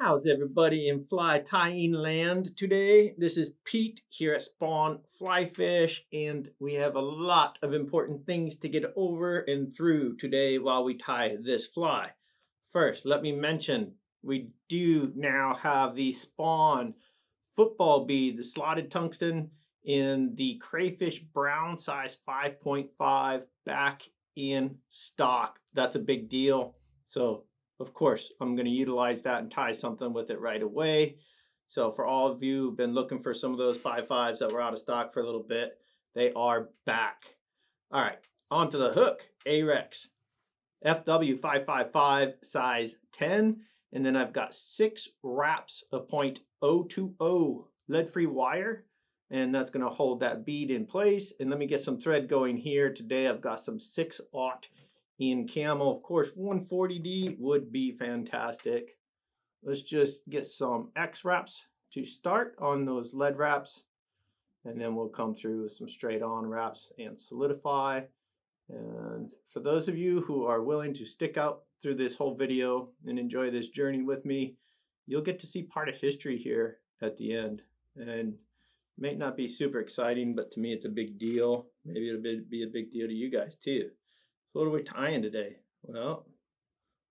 How's everybody in fly tying land today? This is Pete here at Spawn Fly Fish, and we have a lot of important things to get over and through today while we tie this fly. First, let me mention we do now have the Spawn football bead, the slotted tungsten in the Crayfish brown size 5.5 back in stock. That's a big deal. So of course, I'm going to utilize that and tie something with it right away. So for all of you who've been looking for some of those 5.5s that were out of stock for a little bit, they are back. All right, onto the hook. Ahrex FW555 size 10. And then I've got 6 wraps of 0.020 lead-free wire. And that's going to hold that bead in place. And let me get some thread going here. Today I've got some 6/0 in Camel. Of course, 140D would be fantastic. Let's just get some X wraps to start on those lead wraps, and then we'll come through with some straight on wraps and solidify. And for those of you who are willing to stick out through this whole video and enjoy this journey with me, you'll get to see part of history here at the end. And it may not be super exciting, but to me it's a big deal. Maybe it'll be a big deal to you guys too. So what are we tying today? Well,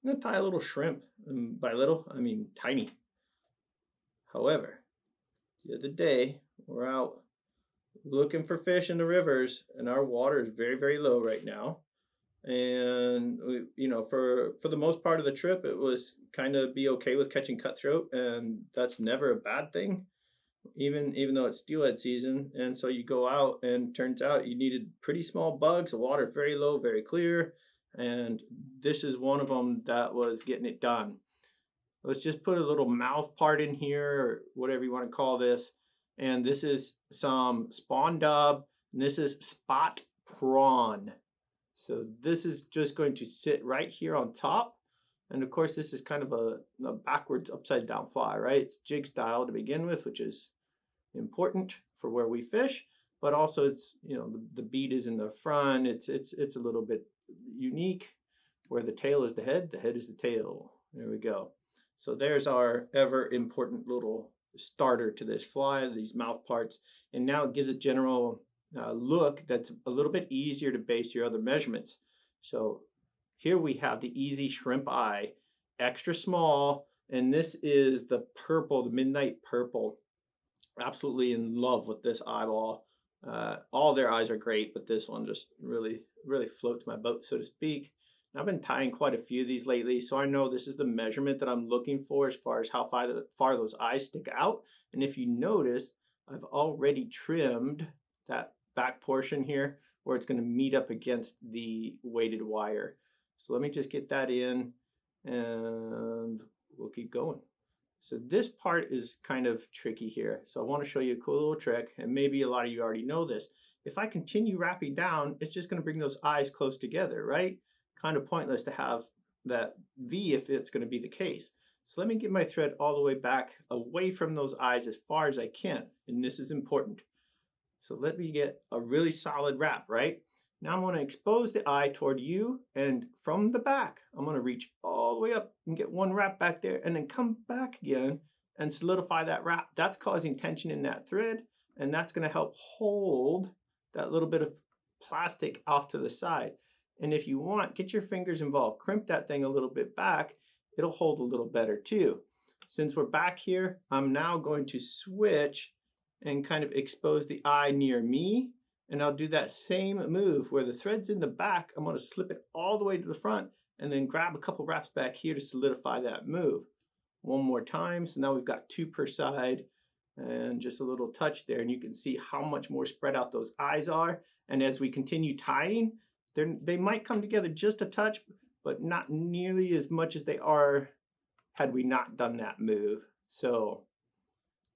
I'm going to tie a little shrimp. And by little, I mean tiny. However, the other day, we're out looking for fish in the rivers, and our water is very, very low right now. And, for the most part of the trip, it was kind of be okay with catching cutthroat, and that's never a bad thing, even though it's steelhead season. And so you go out, and turns out you needed pretty small bugs. The water very low, very clear, and this is one of them that was getting it done. Let's just put a little mouth part in here, or whatever you want to call this. And this is some spawn dub, and this is spot prawn. So this is just going to sit right here on top. And of course, this is kind of a backwards upside down fly, right? It's jig style to begin with, which is important for where we fish, but also it's, the bead is in the front. It's a little bit unique, where the tail is the head is the tail. There we go. So there's our ever important little starter to this fly, these mouth parts. And now it gives a general look that's a little bit easier to base your other measurements. So here we have the easy shrimp eye, extra small, and this is the purple, the midnight purple. Absolutely in love with this eyeball. All their eyes are great, but this one just really floats my boat, so to speak. And I've been tying quite a few of these lately, so I know this is the measurement that I'm looking for as far as how far those eyes stick out. And if you notice, I've already trimmed that back portion here where it's going to meet up against the weighted wire. So let me just get that in, and we'll keep going. So this part is kind of tricky here. So I want to show you a cool little trick, and maybe a lot of you already know this. If I continue wrapping down, it's just going to bring those eyes close together, right? Kind of pointless to have that V if it's going to be the case. So let me get my thread all the way back away from those eyes as far as I can, and this is important. So let me get a really solid wrap, right? Now I'm going to expose the eye toward you, and from the back, I'm going to reach all the way up and get one wrap back there, and then come back again and solidify that wrap. That's causing tension in that thread, and that's going to help hold that little bit of plastic off to the side. And if you want, get your fingers involved. Crimp that thing a little bit back. It'll hold a little better too. Since we're back here, I'm now going to switch and kind of expose the eye near me. And I'll do that same move where the thread's in the back. I'm going to slip it all the way to the front and then grab a couple wraps back here to solidify that move. One more time. So now we've got 2 per side and just a little touch there. And you can see how much more spread out those eyes are. And as we continue tying, they might come together just a touch, but not nearly as much as they are had we not done that move. So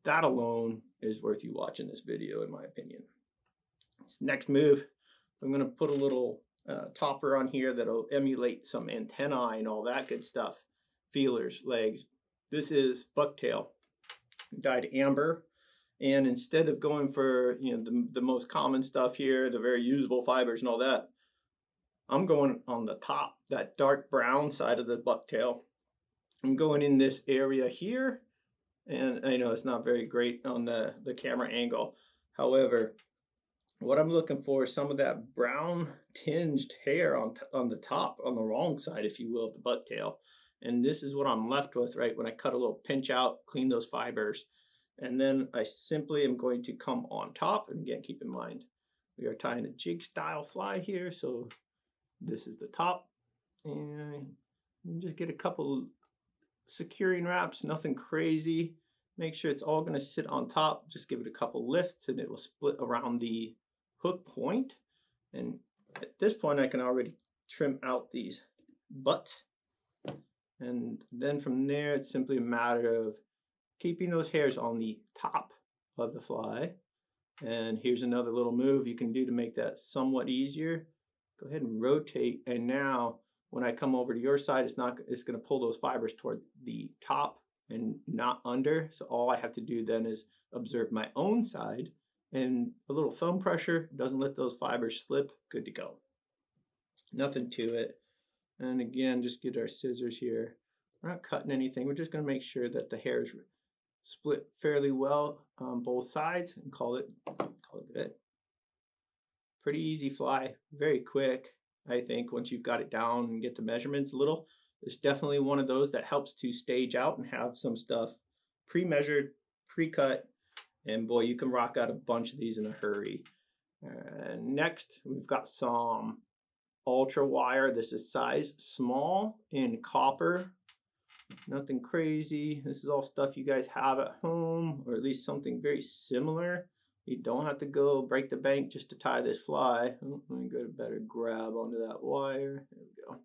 that alone is worth you watching this video, in my opinion. This next move, I'm going to put a little topper on here that'll emulate some antennae and all that good stuff. Feelers, legs. This is Bucktail, dyed amber. And instead of going for the most common stuff here, the very usable fibers and all that, I'm going on the top, that dark brown side of the bucktail. I'm going in this area here, and I know it's not very great on the camera angle. However, what I'm looking for is some of that brown tinged hair on the top, on the wrong side, if you will, of the bucktail. And this is what I'm left with, right, when I cut a little pinch out, clean those fibers. And then I simply am going to come on top. And again, keep in mind, we are tying a jig style fly here. So this is the top. And you just get a couple securing wraps, nothing crazy. Make sure it's all going to sit on top. Just give it a couple lifts and it will split around the hook point. And at this point I can already trim out these butts, and then from there it's simply a matter of keeping those hairs on the top of the fly. And here's another little move you can do to make that somewhat easier. Go ahead and rotate, and now when I come over to your side, it's going to pull those fibers toward the top and not under. So all I have to do then is observe my own side, and a little thumb pressure doesn't let those fibers slip. Good to go. Nothing to it. And again, just get our scissors here. We're not cutting anything. We're just going to make sure that the hair is split fairly well on both sides and call it good. Pretty easy fly, very quick. I think once you've got it down and get the measurements a little, it's definitely one of those that helps to stage out and have some stuff pre-measured, pre-cut, and boy, you can rock out a bunch of these in a hurry. Next, we've got some ultra wire. This is size small in copper. Nothing crazy. This is all stuff you guys have at home, or at least something very similar. You don't have to go break the bank just to tie this fly. Oh, let me get a better grab onto that wire. There we go.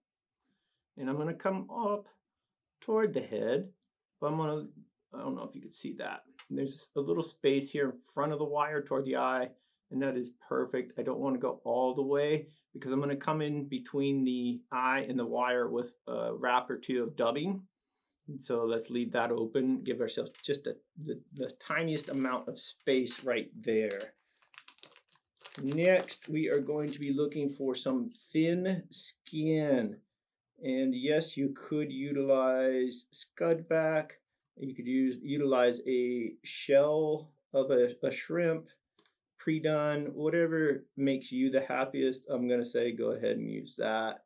And I'm going to come up toward the head, but I don't know if you can see that. There's a little space here in front of the wire toward the eye, and that is perfect. I don't want to go all the way because I'm going to come in between the eye and the wire with a wrap or two of dubbing. And so let's leave that open, give ourselves just the tiniest amount of space right there. Next, we are going to be looking for some thin skin. And yes, you could utilize scudback. You could utilize a shell of a shrimp, pre-done, whatever makes you the happiest. I'm going to say go ahead and use that.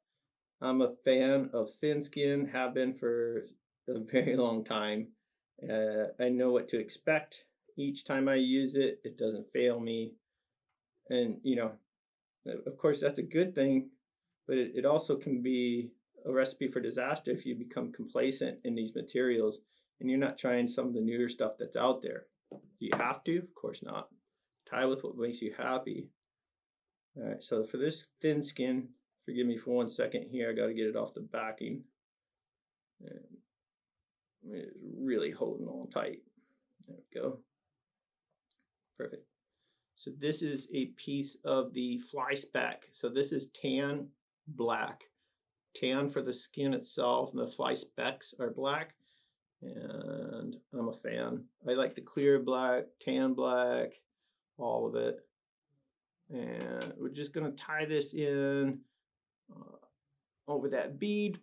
I'm a fan of thin skin, have been for a very long time. I know what to expect each time I use it. It doesn't fail me. And, you know, of course, that's a good thing, but it also can be a recipe for disaster if you become complacent in these materials and you're not trying some of the newer stuff that's out there. Do you have to? Of course not. Tie with what makes you happy. All right, so for this thin skin, forgive me for 1 second here, I got to get it off the backing. And it's really holding on tight. There we go. Perfect. So this is a piece of the fly speck. So this is tan black. Tan for the skin itself, and the fly specks are black. And I'm a fan. I like the clear black, tan black, all of it. And we're just going to tie this in over that bead.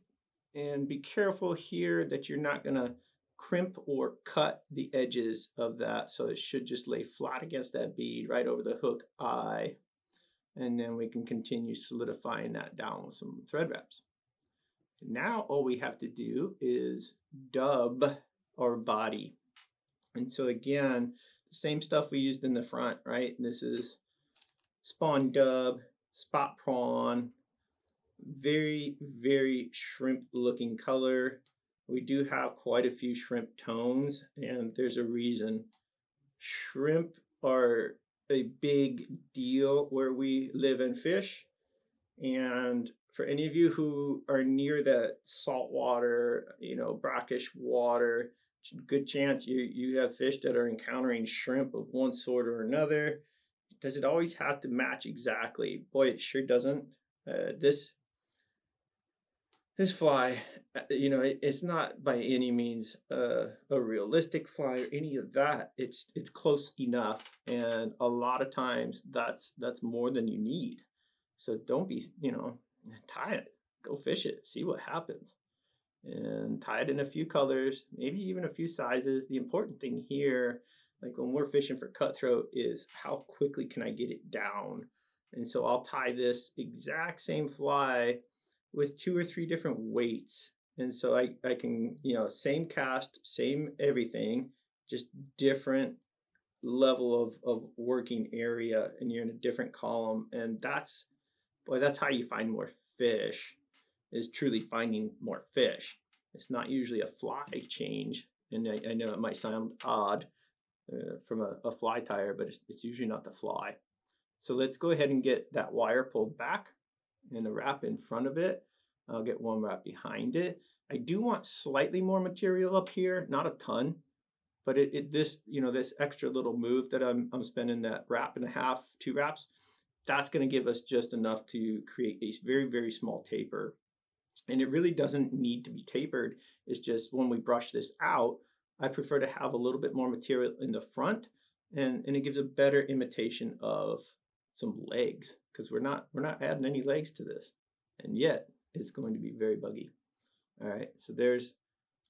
And be careful here that you're not going to crimp or cut the edges of that. So it should just lay flat against that bead right over the hook eye. And then we can continue solidifying that down with some thread wraps. Now all we have to do is dub our body. And so again, the same stuff we used in the front, right? This is spawn dub, spot prawn, very, very shrimp looking color. We do have quite a few shrimp tones, and there's a reason. Shrimp are a big deal where we live and fish. And for any of you who are near the saltwater, you know, brackish water, good chance you have fish that are encountering shrimp of one sort or another. Does it always have to match exactly? Boy, it sure doesn't. This fly, you know, it's not by any means a realistic fly or any of that. It's close enough, and a lot of times that's more than you need. So don't be, you know, tie it, go fish it, see what happens. and tie it in a few colors, maybe even a few sizes. The important thing here, like when we're fishing for cutthroat, is how quickly can I get it down? And so I'll tie this exact same fly with 2 or 3 different weights. And so I can, you know, same cast, same everything, just different level of working area, and you're in a different column. And that's, boy, that's how you find more fish, is truly finding more fish. It's not usually a fly change. And I know it might sound odd from a fly tire, but it's usually not the fly. So let's go ahead and get that wire pulled back and the wrap in front of it. I'll get one wrap behind it. I do want slightly more material up here, not a ton, but this, you know, this extra little move that I'm spending, that wrap and a half, 2 wraps, that's going to give us just enough to create a very, very small taper. And it really doesn't need to be tapered. It's just when we brush this out, I prefer to have a little bit more material in the front, and it gives a better imitation of some legs, because we're not adding any legs to this, and yet it's going to be very buggy. All right, so there's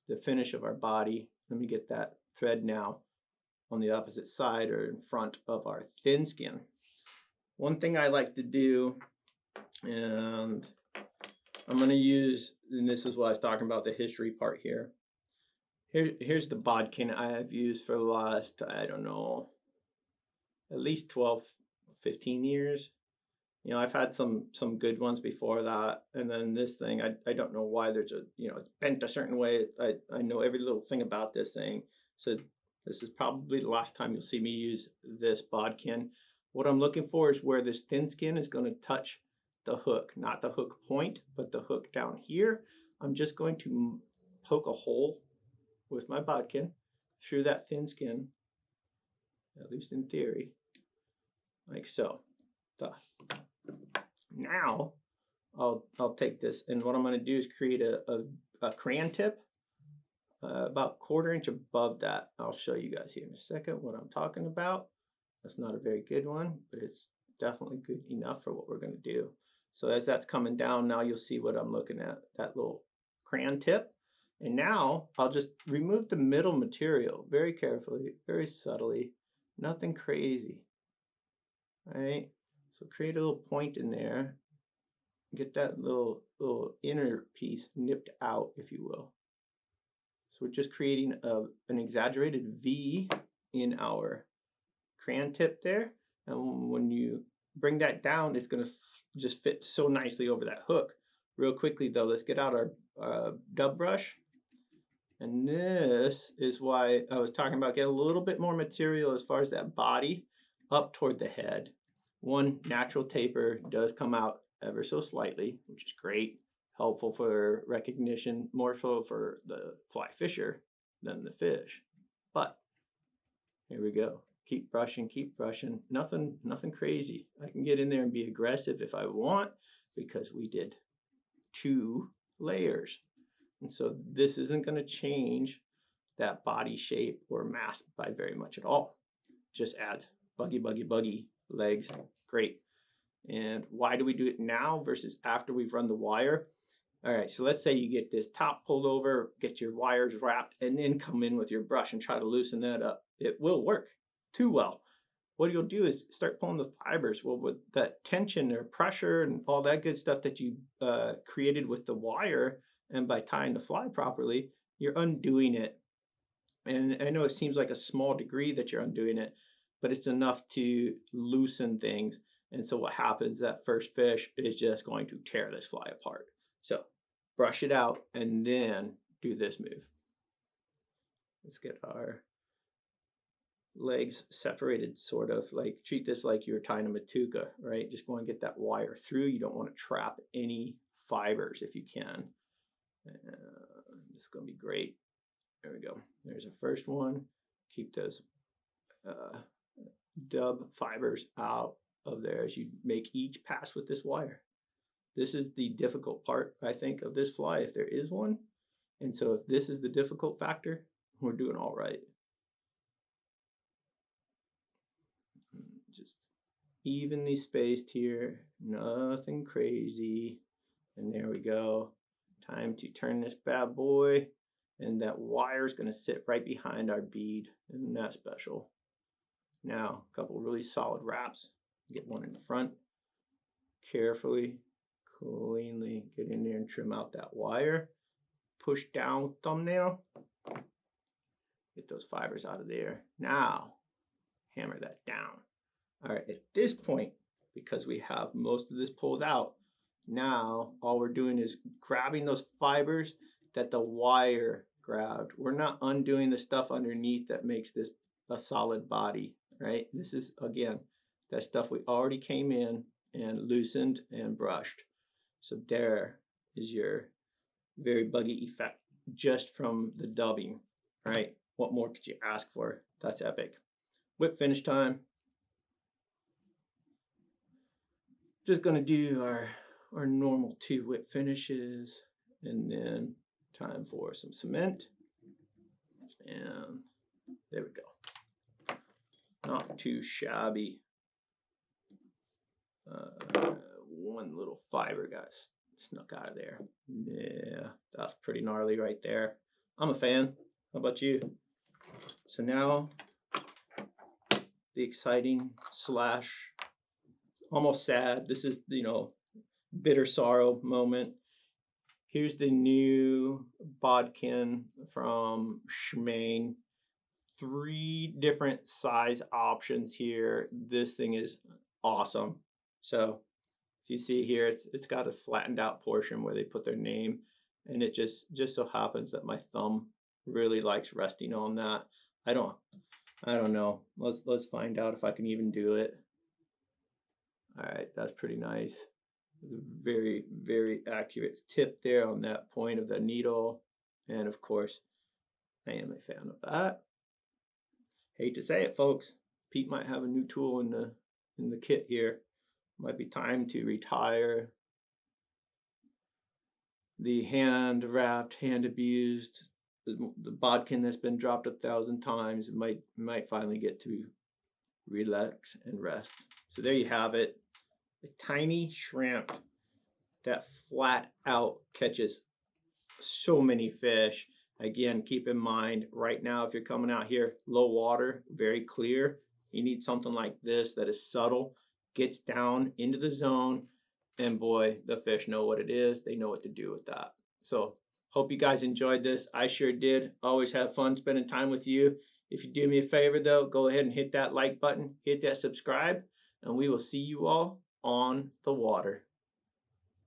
the finish of our body. Let me get that thread now on the opposite side or in front of our thin skin. One thing I like to do, and I'm going to use, and this is what I was talking about, the history part here. Here's the bodkin I have used for the last, I don't know, at least 12, 15 years. You know, I've had some good ones before that. And then this thing, I don't know why there's a, you know, it's bent a certain way. I know every little thing about this thing. So this is probably the last time you'll see me use this bodkin. What I'm looking for is where this thin skin is going to touch the hook, not the hook point, but the hook down here. I'm just going to poke a hole with my bodkin through that thin skin, at least in theory, like so. Now I'll take this, and what I'm going to do is create a crayon tip about 1/4 inch above that. I'll show you guys here in a second what I'm talking about. That's not a very good one, but it's definitely good enough for what we're going to do. So as that's coming down, now you'll see what I'm looking at, that little crayon tip. And now I'll just remove the middle material very carefully, very subtly, nothing crazy. All right, so create a little point in there, get that little inner piece nipped out, if you will. So we're just creating an exaggerated V in our crayon tip there, and when you bring that down, it's going to just fit so nicely over that hook. Real quickly though, let's get out our dub brush. And this is why I was talking about getting a little bit more material as far as that body up toward the head. One natural taper does come out ever so slightly, which is great, helpful for recognition, more so for the fly fisher than the fish. But here we go. Keep brushing, nothing crazy. I can get in there and be aggressive if I want, because we did 2 layers. And so this isn't going to change that body shape or mass by very much at all. Just adds buggy legs. Great. And why do we do it now versus after we've run the wire? All right, so let's say you get this top pulled over, get your wires wrapped, and then come in with your brush and try to loosen that up. It will work too well. What you'll do is start pulling the fibers. Well, with that tension or pressure and all that good stuff that you created with the wire, and by tying the fly properly, you're undoing it. And I know it seems like a small degree that you're undoing it, but it's enough to loosen things. And so what happens, that first fish is just going to tear this fly apart. So brush it out and then do this move. Let's get our legs separated, sort of like, treat this like you're tying a matuka, right? Just go and get that wire through. You don't want to trap any fibers if you can. This is going to be great. There we go. There's the first one. Keep those dub fibers out of there as you make each pass with this wire. This is the difficult part, I think, of this fly, if there is one. And so if this is the difficult factor, we're doing all right. Just evenly spaced here, nothing crazy. And there we go. Time to turn this bad boy, and that wire is going to sit right behind our bead. Isn't that special? Now, a couple really solid wraps. Get one in front. Carefully, cleanly get in there and trim out that wire. Push down with thumbnail. Get those fibers out of there. Now, hammer that down. All right, at this point, because we have most of this pulled out, now all we're doing is grabbing those fibers that the wire grabbed. We're not undoing the stuff underneath that makes this a solid body, right? This is, again, that stuff we already came in and loosened and brushed. So there is your very buggy effect just from the dubbing, right? What more could you ask for? That's epic. Whip finish time. Just gonna do our normal 2 whip finishes, and then time for some cement. And there we go. Not too shabby. One little fiber got snuck out of there. Yeah, that's pretty gnarly right there. I'm a fan. How about you? So now the exciting slash almost sad, this is, you know, bitter sorrow moment. Here's the new bodkin from Shmaine. 3 different size options here. This thing is awesome. So if you see here, it's got a flattened out portion where they put their name, and it just so happens that my thumb really likes resting on that. I don't know. Let's find out if I can even do it. All right, that's pretty nice. Very, very accurate tip there on that point of the needle. And of course, I am a fan of that. Hate to say it, folks. Pete might have a new tool in the kit here. Might be time to retire the hand wrapped, hand abused, the bodkin that's been dropped 1,000 times. It might finally get to relax and rest. So there you have it. A tiny shrimp that flat out catches so many fish. Again, keep in mind right now, if you're coming out here, low water, very clear, you need something like this that is subtle, gets down into the zone, and boy, the fish know what it is. They know what to do with that. So hope you guys enjoyed this. I sure did. Always have fun spending time with you. If you do me a favor though, go ahead and hit that like button, hit that subscribe, and we will see you all on the water.